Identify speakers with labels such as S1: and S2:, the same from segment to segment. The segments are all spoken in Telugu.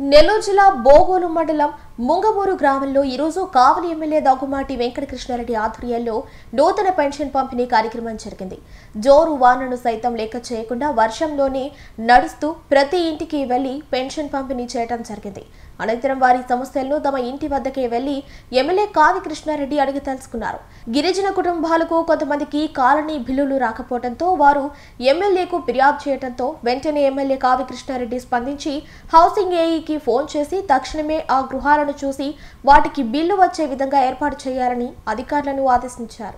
S1: నెల్లూరు జిల్లా బోగోలు మండలం ముంగమూరు గ్రామంలో ఈరోజు కావలి ఎమ్మెల్యే దగ్గుమాటి వెంకటకృష్ణారెడ్డి ఆధ్వర్యంలో నూతన పెన్షన్ పంపిణీ కార్యక్రమం జరిగింది. జోరు వానను సైతం లెక్క చేయకుండా వర్షంలోనే నడుస్తూ ప్రతి ఇంటికి వెళ్లి పెన్షన్ పంపిణీ చేయడం జరిగింది. అనంతరం వారి సమస్యలను తమ ఇంటి వద్దకే వెళ్లి ఎమ్మెల్యే కావి కృష్ణారెడ్డి అడిగి తెలుసుకున్నారు. గిరిజన కుటుంబాలకు కొంతమందికి కాలనీ బిల్లులు రాకపోవడంతో వారు ఎమ్మెల్యేకు ఫిర్యాదు చేయడంతో వెంటనే ఎమ్మెల్యే కావి కృష్ణారెడ్డి స్పందించి హౌసింగ్ ఏఈకి ఫోన్ చేసి తక్షణమే ఆ గృహాలను చూసి వాటికి బిల్లు వచ్చే విధంగా ఏర్పాటు చేయాలని అధికారులను ఆదేశించారు.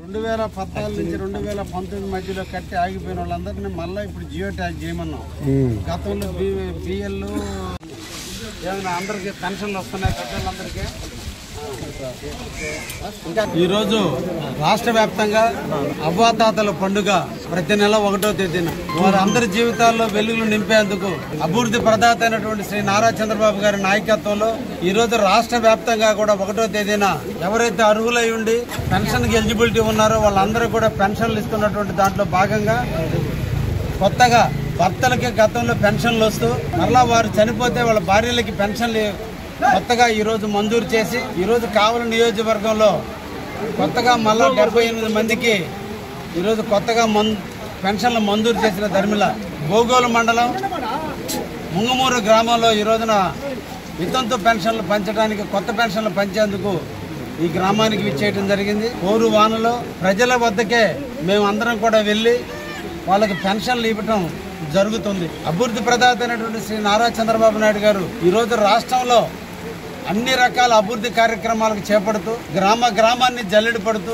S2: నుంచి 2019 మధ్యలో కట్టి ఆగిపోయిన వాళ్ళందరినీ మళ్ళీ ఇప్పుడు జియో ట్యాగ్ చేయమన్నాం. గతంలో బిఎల్ ఏమైనా అందరికీ పెన్షన్లు వస్తున్నాయి పెద్దలందరికీ. ఈరోజు రాష్ట్ర వ్యాప్తంగా అవ్వాతాతల పండుగ ప్రతి నెల 1వ తేదీన వారి అందరి జీవితాల్లో వెలుగులు నింపేందుకు అభివృద్ధి ప్రదాత అయినటువంటి శ్రీ నారా చంద్రబాబు గారి నాయకత్వంలో ఈ రోజు రాష్ట్ర వ్యాప్తంగా కూడా 1వ తేదీన ఎవరైతే అర్హులై ఉండి పెన్షన్ కి ఎలిజిబిలిటీ ఉన్నారో వాళ్ళందరూ కూడా పెన్షన్లు ఇస్తున్నటువంటి దాంట్లో భాగంగా కొత్తగా భర్తలకి గతంలో పెన్షన్లు వస్తూ మరలా వారు చనిపోతే వాళ్ళ భార్యలకి పెన్షన్లు కొత్తగా ఈరోజు మంజూరు చేసి ఈరోజు కావలి నియోజకవర్గంలో కొత్తగా మళ్ళా 78 మందికి ఈరోజు కొత్తగా పెన్షన్లు మంజూరు చేసిన ధర్మిల బోగోలు మండలం ముంగమూరు గ్రామంలో ఈ రోజున వితంతు పెన్షన్లు పంచడానికి కొత్త పెన్షన్లు పంచేందుకు ఈ గ్రామానికి విచ్చేయడం జరిగింది. కోరు వానలో ప్రజల వద్దకే మేమందరం కూడా వెళ్ళి వాళ్ళకి పెన్షన్లు ఇవ్వటం జరుగుతుంది. అభివృద్ధి ప్రదాత అయినటువంటి శ్రీ నారా చంద్రబాబు నాయుడు గారు ఈరోజు రాష్ట్రంలో అన్ని రకాల అభివృద్ధి కార్యక్రమాలకు చేపడుతూ గ్రామాన్ని జల్లెడ పడుతూ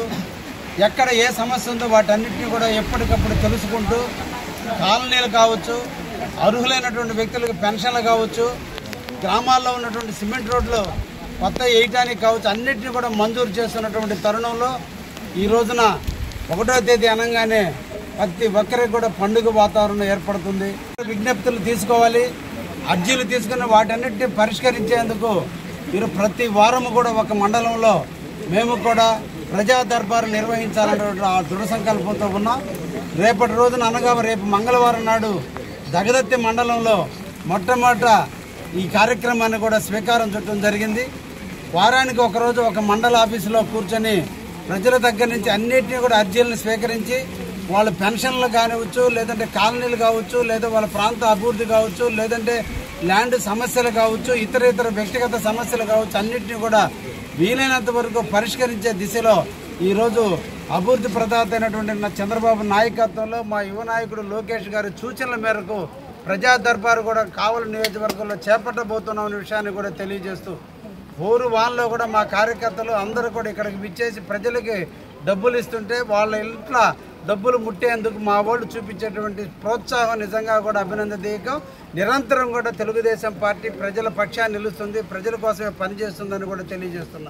S2: ఎక్కడ ఏ సమస్య ఉందో వాటన్నిటిని కూడా ఎప్పటికప్పుడు తెలుసుకుంటూ కాలనీలు కావచ్చు, అర్హులైనటువంటి వ్యక్తులకు పెన్షన్లు కావచ్చు, గ్రామాల్లో ఉన్నటువంటి సిమెంట్ రోడ్లు కొత్త వేయటానికి కావచ్చు, అన్నిటినీ కూడా మంజూరు చేస్తున్నటువంటి తరుణంలో ఈ రోజున 1వ తేదీ అనగానే ప్రతి ఒక్కరికి కూడా పండుగ వాతావరణం ఏర్పడుతుంది. విజ్ఞప్తులు తీసుకోవాలి, అర్జీలు తీసుకుని వాటన్నిటిని పరిష్కరించేందుకు ప్రతి వారము కూడా ఒక మండలంలో మేము కూడా ప్రజా దర్బారు నిర్వహించాలనే దృఢ సంకల్పంతో ఉన్నాం. రేపటి రోజున అనగా రేపు మంగళవారం నాడు దగదత్తి మండలంలో మొట్టమొదట ఈ కార్యక్రమాన్ని కూడా స్వీకారం చుట్టడం జరిగింది. వారానికి ఒకరోజు ఒక మండల ఆఫీసులో కూర్చొని ప్రజల దగ్గర నుంచి అన్నిటినీ కూడా అర్జీలను స్వీకరించి వాళ్ళ పెన్షన్లు కానివచ్చు, లేదంటే కాలనీలు కావచ్చు, లేదా వాళ్ళ ప్రాంత అభివృద్ధి కావచ్చు, లేదంటే ల్యాండ్ సమస్యలు కావచ్చు, ఇతర వ్యక్తిగత సమస్యలు కావచ్చు, అన్నింటినీ కూడా వీలైనంత వరకు పరిష్కరించే దిశలో ఈరోజు అభివృద్ధి ప్రదాత అయినటువంటి చంద్రబాబు నాయకత్వంలో మా యువ నాయకుడు లోకేష్ గారి సూచనల మేరకు ప్రజా దర్బారు కూడా కావలి నియోజకవర్గంలో చేపట్టబోతున్నామనే విషయాన్ని కూడా తెలియజేస్తూ ఊరు వాళ్ళలో కూడా మా కార్యకర్తలు అందరూ కూడా ఇక్కడికి విచ్చేసి ప్రజలకి డబ్బులు ఇస్తుంటే వాళ్ళ ఇంట్లో డబ్బులు ముట్టేందుకు మా వాళ్ళు చూపించేటువంటి ప్రోత్సాహం నిజంగా కూడా అభినందనీయం. నిరంతరం కూడా తెలుగుదేశం పార్టీ ప్రజల పక్షాన్ని నిలుస్తుంది, ప్రజల కోసమే పనిచేస్తుందని కూడా తెలియజేస్తున్నారు.